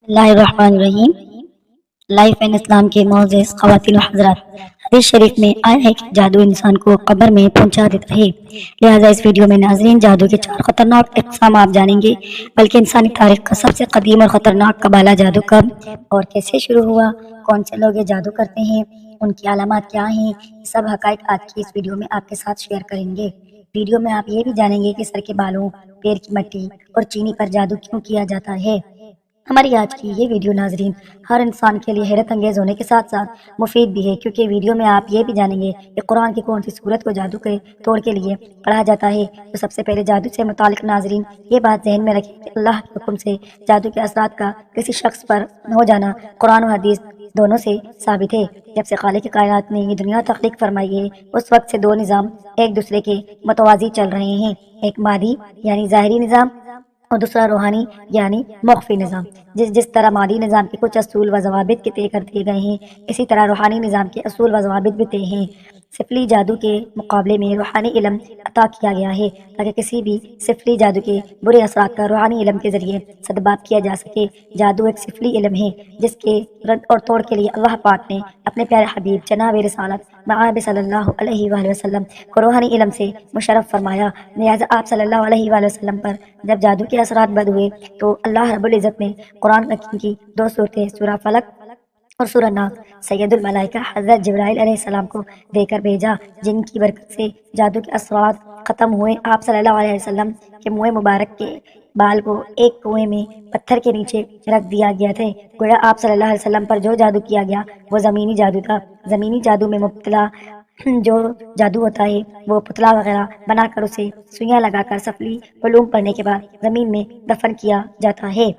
اللہ الرحمن الرحیم۔ Life and اسلام کے معزز خواتین و حضرات، حدیث شریف میں آیا ہے کہ جادو انسان کو قبر میں پہنچا دیتا ہے۔ لہٰذا اس ویڈیو میں ناظرین جادو کے 4 خطرناک اقسام آپ جانیں گے، بلکہ انسانی تاریخ کا سب سے قدیم اور خطرناک قبالہ جادو کب اور کیسے شروع ہوا، کون سے لوگ یہ جادو کرتے ہیں، ان کی علامات کیا ہیں، یہ سب حقائق آج کی اس ویڈیو میں آپ کے ساتھ شیئر کریں گے۔ ویڈیو میں آپ یہ بھی جانیں گے کہ سر کے بالوں، پیر کی مٹی اور چینی پر جادو کیوں کیا جاتا ہے۔ ہماری آج کی یہ ویڈیو ناظرین ہر انسان کے لیے حیرت انگیز ہونے کے ساتھ ساتھ مفید بھی ہے، کیونکہ ویڈیو میں آپ یہ بھی جانیں گے کہ قرآن کی کون سی صورت کو جادو کے توڑ کے لیے پڑھا جاتا ہے۔ تو سب سے پہلے جادو سے متعلق ناظرین یہ بات ذہن میں رکھیں کہ اللہ کے حکم سے جادو کے اثرات کا کسی شخص پر ہو جانا قرآن و حدیث دونوں سے ثابت ہے۔ جب سے خالق کائنات نے یہ دنیا تخلیق فرمائی ہے، اس وقت سے دو نظام ایک دوسرے کے متوازی چل رہے ہیں، ایک مادی یعنی ظاہری نظام اور دوسرا روحانی یعنی مخفی نظام۔ جس طرح مادی نظام کے کچھ اصول و ضوابط کے طے کر دیے گئے ہیں، اسی طرح روحانی نظام کے اصول و ضوابط بھی طے ہیں۔ سفلی جادو کے مقابلے میں روحانی علم عطا کیا گیا ہے تاکہ کسی بھی سفلی جادو کے برے اثرات کا روحانی علم کے ذریعے سدباب کیا جا سکے۔ جادو ایک سفلی علم ہے جس کے رد اور توڑ کے لیے اللہ پاک نے اپنے پیارے حبیب جناب رسالت مآب صلی اللہ علیہ وآلہ وسلم کو روحانی علم سے مشرف فرمایا۔ لہٰذا آپ صلی اللہ علیہ وآلہ وسلم پر جب جادو کے اثرات بد ہوئے تو اللہ رب العزت نے قرآن حکیم کی 2 صورتیں سورہ فلق اور سورہ ناس سید الملائکہ حضرت جبرائیل علیہ السلام کو دے کر بھیجا، جن کی برکت سے جادو کے اثرات ختم ہوئے۔ آپ صلی اللہ علیہ وسلم کے منہ مبارک کے بال کو ایک کنویں میں پتھر کے نیچے رکھ دیا گیا تھے، گویا آپ صلی اللہ علیہ وسلم پر جو جادو کیا گیا وہ زمینی جادو تھا۔ زمینی جادو میں مبتلا جو جادو ہوتا ہے وہ پتلا وغیرہ بنا کر اسے سوئیاں لگا کر سفلی علوم پڑھنے کے بعد زمین میں دفن کیا جاتا ہے۔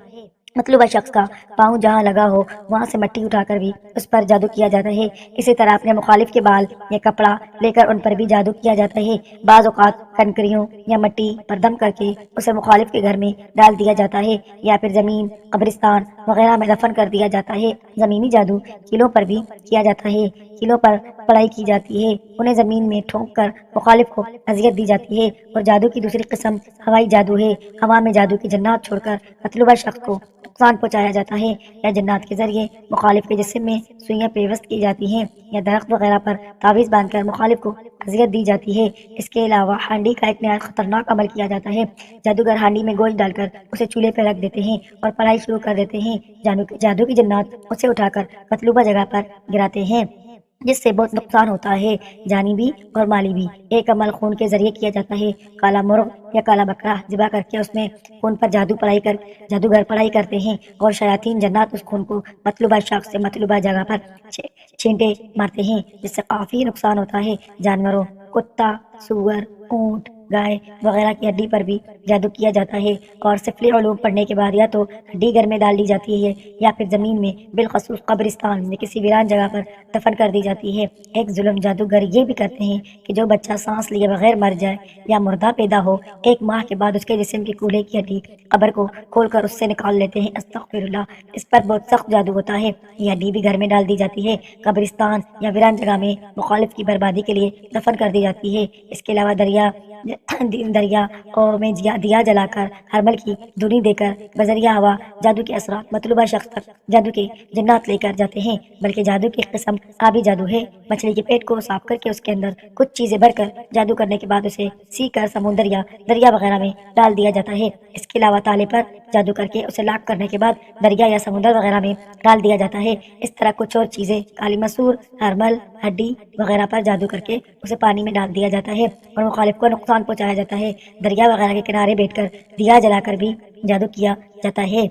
مطلوبہ شخص کا پاؤں جہاں لگا ہو وہاں سے مٹی اٹھا کر بھی اس پر جادو کیا جاتا ہے۔ اسی طرح اپنے مخالف کے بال یا کپڑا لے کر ان پر بھی جادو کیا جاتا ہے۔ بعض اوقات کنکریوں یا مٹی پر دم کر کے اسے مخالف کے گھر میں ڈال دیا جاتا ہے یا پھر زمین، قبرستان وغیرہ میں دفن کر دیا جاتا ہے۔ زمینی جادو کیلوں پر بھی کیا جاتا ہے۔ کیلوں پر پڑھائی کی جاتی ہے، انہیں زمین میں ٹھونک کر مخالف کو اذیت دی جاتی ہے۔ اور جادو کی دوسری قسم ہوائی جادو ہے۔ ہوا میں جادو کی جنات چھوڑ کر مطلوبہ شخص کو نقصان پہنچایا جاتا ہے، یا جنات کے ذریعے مخالف کے جسم میں سوئیاں پیوست کی جاتی ہیں، یا درخت وغیرہ پر تعویذ باندھ کر مخالف کو اذیت دی جاتی ہے۔ اس کے علاوہ ہانڈی کا ایک نہایت خطرناک عمل کیا جاتا ہے۔ جادوگر ہانڈی میں گوشت ڈال کر اسے چولہے پہ رکھ دیتے ہیں اور پڑھائی شروع کر دیتے ہیں۔ جادو کی جنات اسے اٹھا کر مطلوبہ جگہ پر گراتے ہیں، جس سے بہت نقصان ہوتا ہے، جانی بھی اور مالی بھی۔ ایک عمل خون کے ذریعے کیا جاتا ہے۔ کالا مرغ یا کالا بکرا ذبح کر کے اس میں خون پر جادوگر پڑھائی کرتے ہیں اور شیاطین جنات اس خون کو مطلوبہ شخص سے مطلوبہ جگہ پر چھینٹے مارتے ہیں، جس سے کافی نقصان ہوتا ہے۔ جانوروں، کتا، سور، اونٹ، گائے وغیرہ کی ہڈی پر بھی جادو کیا جاتا ہے، اور سفلی علوم پڑھنے کے بعد یا تو ہڈی گھر میں ڈال دی جاتی ہے یا پھر زمین میں بالخصوص قبرستان میں کسی ویران جگہ پر دفن کر دی جاتی ہے۔ ایک ظلم جادوگر یہ بھی کرتے ہیں کہ جو بچہ سانس لیے بغیر مر جائے یا مردہ پیدا ہو، 1 ماہ کے بعد اس کے جسم کی کولے کی ہڈی قبر کو کھول کر اس سے نکال لیتے ہیں۔ استغفر اللہ، اس پر بہت سخت جادو ہوتا ہے۔ یہ ہڈی بھی گھر میں ڈال دی جاتی ہے، قبرستان یا ویران جگہ میں مخالف کی بربادی کے لیے دفن کر دی جاتی ہے۔ اس کے علاوہ دریا میں دیا جلا کر ہرمل کی دھنی دے کر بذریعہ ہوا جادو کے اثرات مطلوبہ شخص تک جادو کے جنات لے کر جاتے ہیں۔ بلکہ جادو کی قسم آبی جادو ہے۔ مچھلی کے پیٹ کو صاف کر کے اس کے اندر کچھ چیزیں بھر کر جادو کرنے کے بعد اسے سی کر سمندر یا دریا وغیرہ میں ڈال دیا جاتا ہے۔ اس کے علاوہ تالے پر جادو کر کے اسے لاک کرنے کے بعد دریا یا سمندر وغیرہ میں ڈال دیا جاتا ہے۔ اس طرح کچھ اور چیزیں کالی مسور، ہرمل، ہڈی وغیرہ پر جادو کر کے اسے پانی میں ڈال دیا جاتا ہے اور مخالف کو نقصان پہنچایا جاتا ہے۔ دریا وغیرہ کے کنارے بیٹھ کر دیا جلا کر بھی جادو کیا جاتا ہے،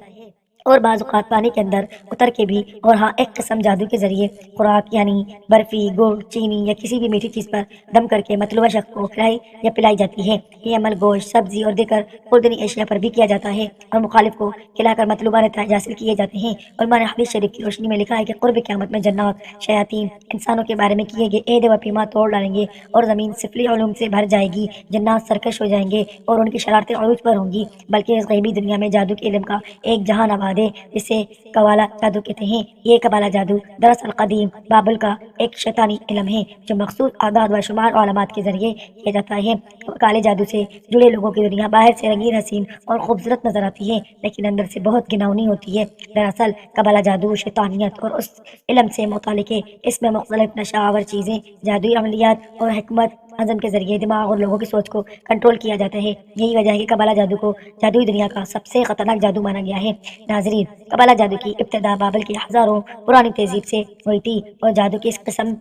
اور بعض اوقات پانی کے اندر اتر کے بھی۔ اور ہاں، ایک قسم جادو کے ذریعے خوراک یعنی برفی، گڑ، چینی یا کسی بھی میٹھی چیز پر دم کر کے مطلوبہ شخص کو کھلائی یا پلائی جاتی ہے۔ یہ عمل گوشت، سبزی اور دیگر خوردنی اشیاء پر بھی کیا جاتا ہے اور مخالف کو کھلا کر مطلوبہ نتائج حاصل کیے جاتے ہیں۔ علماء نے حدیث شریف کی روشنی میں لکھا ہے کہ قرب قیامت میں جنات، شیاطین انسانوں کے بارے میں کیے گئے عہد و پیمان توڑ ڈالیں گے اور زمین سفلی علوم سے بھر جائے گی۔ جنات سرکش ہو جائیں گے اور ان کی شرارتیں عروج پر ہوں گی، بلکہ اس غیبی دنیا میں جادو کے علم کا ایک جہان آباد دے، جسے قوالا جادو کہتے ہیں۔ یہ قوالا جادو دراصل قدیم بابل کا ایک شیطانی علم ہے جو مخصوص اعداد و شمار اور علامات کے ذریعے کیا جاتا ہے۔ کالے جادو سے جڑے لوگوں کی دنیا باہر سے رنگین، حسین اور خوبصورت نظر آتی ہے، لیکن اندر سے بہت گھناؤنی ہوتی ہے۔ دراصل قبالہ جادو شیطانیت اور اس علم سے متعلق ہے۔ اس میں مختلف نشہ آور چیزیں، جادوئی عملیات اور حکمت عزم کے ذریعے دماغ اور لوگوں کی سوچ کو کنٹرول کیا جاتا ہے۔ یہی وجہ ہے کہ قبالہ جادو کو جادوئی دنیا کا سب سے خطرناک جادو مانا گیا ہے۔ ناظرین، قبالہ جادو کی ابتدا بابل کی ہزاروں پرانی تہذیب سے ہوئی تھی، اور جادو کی اس قسم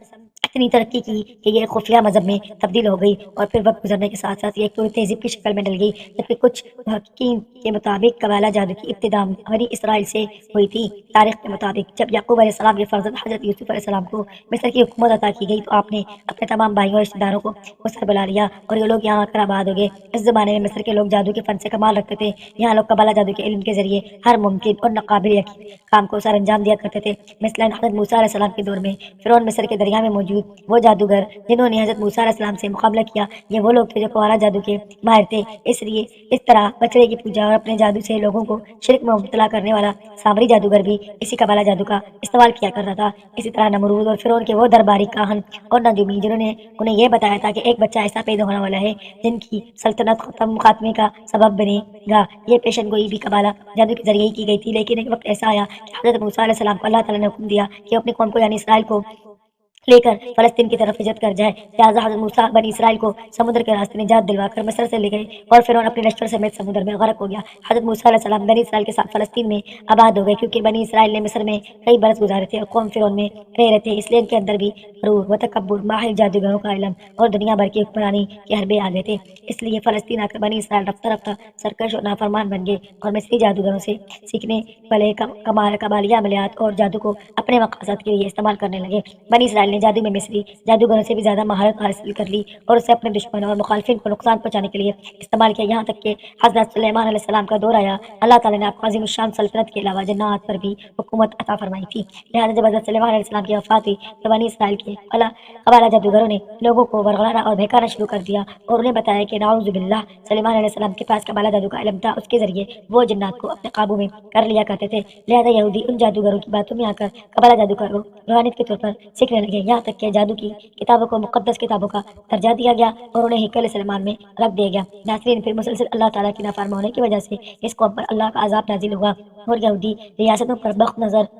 اتنی ترقی کی کہ یہ خفیہ مذہب میں تبدیل ہو گئی، اور پھر وقت گزرنے کے ساتھ ساتھ یہ ایک پوری تہذیب کی شکل میں ڈل گئی۔ جبکہ کچھ محققین کے مطابق قبالہ جادو کی ابتدا بنی اسرائیل سے ہوئی تھی۔ تاریخ کے مطابق جب یعقوب علیہ السلام کے فرزند حضرت یوسف علیہ السلام کو مصر کی حکومت عطا کی گئی، تو آپ نے اپنے تمام بھائیوں اور رشتہ داروں کو مصر بلا لیا، اور یہ لوگ یہاں آ کر آباد ہو گئے۔ اس زمانے میں مصر کے لوگ جادو کے فن سے کمال رکھتے تھے۔ یہاں لوگ قبالہ جادو کے علم کے ذریعے ہر ممکن اور ناقابل یقین کام کو سر انجام دیا کرتے تھے۔ مثلاً حضرت موسیٰ علیہ السلام کے دور میں فرعون مصر کے دریا میں موجود وہ جادوگر جنہوں نے حضرت موسیٰ علیہ السلام سے مقابلہ کیا، یہ وہ لوگ تھے جو قبالہ جادو کے ماہر تھے۔ اس طرح بچڑے کی پوجا اور اپنے جادو سے لوگوں کو شرک میں مبتلا کرنے والا سامری جادوگر بھی اسی قبالہ جادو کا استعمال کیا کرتا تھا۔ اسی طرح نمرود اور فرعون کے وہ درباری کاہن اور نجومی جنہوں نے انہیں یہ بتایا تھا کہ ایک بچہ ایسا پیدا ہونے والا ہے جن کی سلطنت خاتمے کا سبب بنے گا، یہ پیشن گوئی بھی قبالہ جادو کے ذریعے ہی کی گئی تھی۔ لیکن ایک وقت ایسا آیا کہ حضرت موسیٰ علیہ السلام کو اللہ تعالیٰ نے حکم دیا کہ اپنی قوم کو یعنی اسرائیل کو لے کر فلسطین کی طرف ہجرت کر جائے۔ لہٰذا حضرت موسیٰ بنی اسرائیل کو سمندر کے راستے نجات دلوا کر مصر سے لے گئے، اور فرعون اپنے لشکر سمیت سمندر میں غرق ہو گیا۔ حضرت موسیٰ علیہ السلام بنی اسرائیل کے ساتھ فلسطین میں آباد ہو گئے، کیونکہ بنی اسرائیل نے مصر میں کئی برس گزارے تھے اور قوم فرعون میں رہ رہے تھے، اس لیے ان کے اندر بھی غرور و تکبر، ماہر جادوگروں کا علم اور دنیا بھر کی حکمرانی کے حربے آ گئے تھے۔ اس لیے فلسطین آ کر بنی اسرائیل رفتہ رفتہ سرکش اور نافرمان بن گئے، اور مصری جادوگروں سے سیکھنے والے قبالیہ عملیات اور جادو کو اپنے مقاصد کے لیے استعمال کرنے لگے۔ بنی اسرائیل نے جادو میں مصری جادوگروں سے بھی زیادہ مہارت حاصل کر لی اور اسے اپنے دشمنوں اور مخالفین کو نقصان پہنچانے کے لیے استعمال کیا، یہاں تک کہ حضرت سلیمان علیہ السلام کا دور آیا۔ اللہ تعالیٰ نے آپ کو عظیم الشان سلطنت کے علاوہ جنات پر بھی حکومت عطا فرمائی تھی۔ لہٰذا جب حضرت سلیمان علیہ السلام کی وفات ہوئی تو بنی اسرائیل کے قبالہ جادوگروں نے لوگوں کو ورغلانا اور بہکانا شروع کر دیا، اور انہیں بتایا کہ نعوذ باللہ سلیمان علیہ السلام کے پاس قبالہ جادو کا علم تھا، اس کے ذریعے وہ جنات کو اپنے قابو میں کر لیا کرتے تھے۔ لہٰذا یہودی ان جادوگروں کی باتوں میں آ کر قبالہ جادو کا روحانیت کے طور پر سیکھنے لگے، یہاں تک کہ جادو کی کتابوں کو مقدس کتابوں کا درجہ دیا گیا اور انہیں ہیکل سلیمان میں رکھ دیا گیا۔ ناظرین، پھر مسلسل اللہ تعالیٰ کی نافرمانی ہونے کی وجہ سے اس قوم پر اللہ کا عذاب نازل ہوا، اور یہودی ریاستوں پر بخت نظر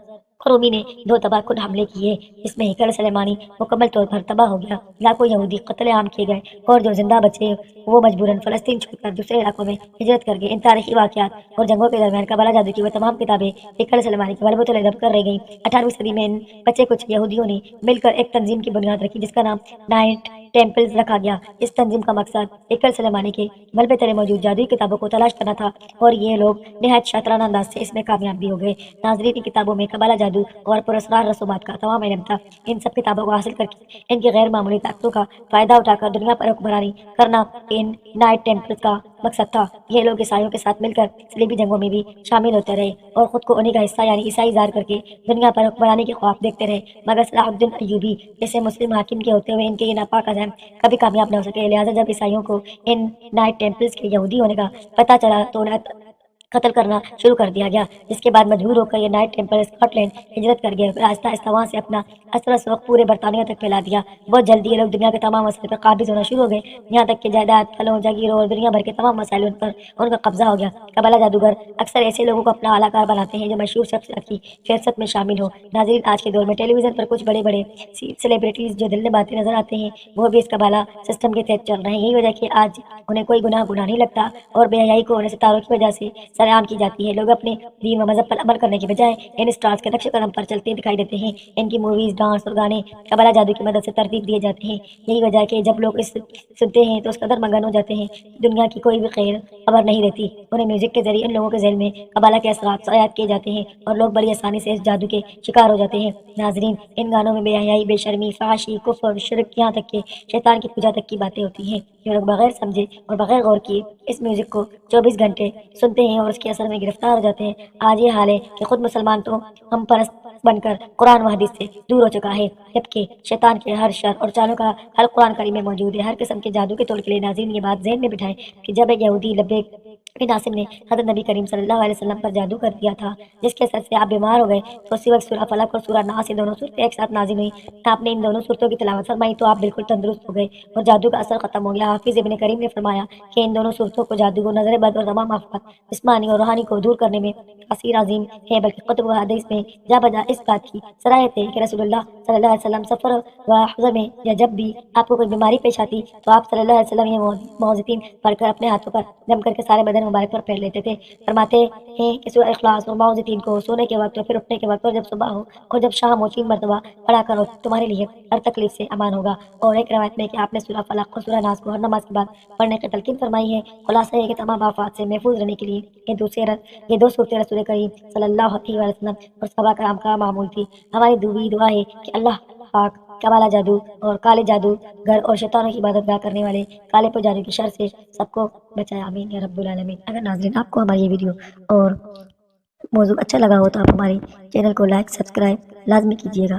رومی نے 2 تباہ کن حملے کیے، جس میں ہیکل سلیمانی مکمل طور پر تباہ ہو گیا، لاکھوں یہودی قتل عام کیے گئے، اور جو زندہ بچے وہ مجبوراً فلسطین چھوڑ کر دوسرے علاقوں میں ہجرت کر گئے۔ ان تاریخی واقعات اور جنگوں کے درمیان قبالہ جادو کی وہ تمام کتابیں ہیکل سلیمانی کے غلبۃ الادب کر رہ گئیں۔ 18ویں صدی میں ان بچے کچھ یہودیوں نے مل کر ایک تنظیم کی بنیاد رکھی جس کا نام نائٹ ٹیمپلز رکھا گیا۔ اس تنظیم کا مقصد ہیکل سلیمانی کے ملبے تلے موجود جادوئی کتابوں کو تلاش کرنا تھا، اور یہ لوگ نہایت شاطرانہ انداز سے اس میں کامیاب بھی ہو گئے۔ ناظرین، ان کتابوں میں قبالہ جادو اور پراسرار رسومات کا تمام علم تھا۔ ان سب کتابوں کو حاصل کر کے ان کی غیر معمولی طاقتوں کا فائدہ اٹھا کر دنیا پر حکمرانی کرنا ان نائٹ ٹیمپلز کا مقصد تھا۔ یہ لوگ عیسائیوں کے ساتھ مل کر صلیبی جنگوں میں بھی شامل ہوتے رہے، اور خود کو انہی کا حصہ یعنی عیسائی ظاہر کر کے دنیا پر حکمرانی کے خواب دیکھتے رہے، مگر صلاح الدین ایوبی جیسے مسلم حاکم کے ہوتے ہوئے ان کے یہ ناپاک عزم کبھی کامیاب نہ ہو سکے۔ لہٰذا جب عیسائیوں کو ان نائٹ ٹیمپلز کے یہودی ہونے کا پتہ چلا تو انہیں قتل کرنا شروع کر دیا گیا، جس کے بعد مجبور ہو کر یہ نائٹ ٹیمپل اسکاٹ لینڈ ہجرت کر گئے۔ آہستہ آہستہ وہاں سے اپنا اثر و رسوخ پورے برطانیہ تک پھیلا دیا۔ بہت جلدی یہ لوگ دنیا کے تمام مسائل پر قابض ہونا شروع ہو گئے، یہاں تک کہ جائیداد، پھلوں، جاگیروں اور دنیا بھر کے تمام مسائل پر ان کا قبضہ ہو گیا۔ قبالہ جادوگر اکثر ایسے لوگوں کو اپنا اعلیٰ کار بناتے ہیں جو مشہور شخصیات کی فہرست میں شامل ہو۔ ناظرین، آج کے دور میں ٹیلی ویژن پر کچھ بڑے بڑے سیلیبریٹیز جو دل نبھاتے نظر آتے ہیں وہ بھی اس قبالہ سسٹم کے تحت چل رہے ہیں۔ یہی وجہ کہ آج انہیں کوئی گناہ نہیں لگتا، اور بے حیائی کو انہیں ستاروں کی وجہ سے سرعام کی جاتی ہے۔ لوگ اپنے دین و مذہب پر عمل کرنے کے بجائے ان اسٹارز کے نقش قدم پر چلتے دکھائی دیتے ہیں۔ ان کی موویز، ڈانس اور گانے قبالہ جادو کی مدد سے ترتیب دیے جاتے ہیں۔ یہی وجہ ہے کہ جب لوگ اس سنتے ہیں تو اس قدر مگن ہو جاتے ہیں، دنیا کی کوئی بھی خیر خبر نہیں رہتی۔ انہیں میوزک کے ذریعے ان لوگوں کے ذہن میں قبالہ کے اثرات سرایت کیے جاتے ہیں، اور لوگ بڑی آسانی سے اس جادو کے شکار ہو جاتے ہیں۔ ناظرین، ان گانوں میں بے حیائی، بے شرمی، فحاشی، کفر، شرک، یہاں تک کہ شیطان کی پوجا تک کی باتیں ہوتی ہیں۔ یہ لوگ بغیر سمجھے اور بغیر غور کیے اس میوزک کو 24 گھنٹے سنتے ہیں اور اس کے اثر میں گرفتار ہو جاتے ہیں۔ آج یہ حال ہے کہ خود مسلمان تو ہم پرست بن کر قرآن و حدیث سے دور ہو چکا ہے، جبکہ شیطان کے ہر شر اور چالوں کا حل قرآن کریم میں موجود ہے۔ ہر قسم کے جادو کے توڑ کے لیے ناظرین یہ بات ذہن میں بٹھائیں کہ جب ایک یہودی لبیک بن عاصم نے حضرت نبی کریم صلی اللہ علیہ وسلم پر جادو کر دیا تھا، جس کے اثر سے آپ بیمار ہو گئے، تو اسی وقت سورہ فلق اور سورہ ناس، یہ دونوں صورتیں ایک ساتھ نازل ہوئی۔ آپ نے ان دونوں صورتوں کی تلاوت فرمائی تو آپ بالکل تندرست ہو گئے اور جادو کا اثر ختم ہو گیا۔ حافظ ابن کریم نے فرمایا کہ ان دونوں صورتوں کو جادو کو، نظر بد اور تمام آفات جسمانی اور روحانی کو دور کرنے میں تاثیر عظیم ہے، بلکہ کتب و حدیث میں جا بجا اس بات کی صراحت ہے کہ رسول اللہ صلی اللہ علیہ وسلم سفر و حضر میں یا جب بھی آپ کو کوئی بیماری پیش آتی تو آپ صلی اللہ علیہ وسلم یہ معوذتین پڑھ کر اپنے ہاتھوں پر جم کر کے سارے بدن مبارک پر پھیر لیتے تھے۔ فرماتے ہیں کہ سورہ اخلاص اور معوذتین کو سونے کے وقت اور پھر اٹھنے کے وقت اور جب صبح ہو اور جب شام ہو 3 مرتبہ پڑھا کرو، تمہارے لیے ہر تکلیف سے امان ہوگا۔ اور ایک روایت میں کہ آپ نے سورہ فلق اور سورہ ناس کو ہر نماز کے بعد پڑھنے کی تلقین فرمائی ہے۔ خلاصہ ہے کہ تمام آفات سے محفوظ رہنے کے لیے یہ دو صورتیں رسول کریم صلی اللہ علیہ وسلم اور صحابہ کرام کا معمول تھی۔ ہماری دعا ہے کہ اللہ پاک کبالا جادو اور کالے جادو گر اور شیطانوں کی عبادت گاہ کرنے والے کالے پجاریوں کی شر سے سب کو بچائے، آمین یا رب العالمین۔ اگر ناظرین آپ کو ہماری یہ ویڈیو اور موضوع اچھا لگا ہو تو آپ ہمارے چینل کو لائک سبسکرائب لازمی کیجیے گا۔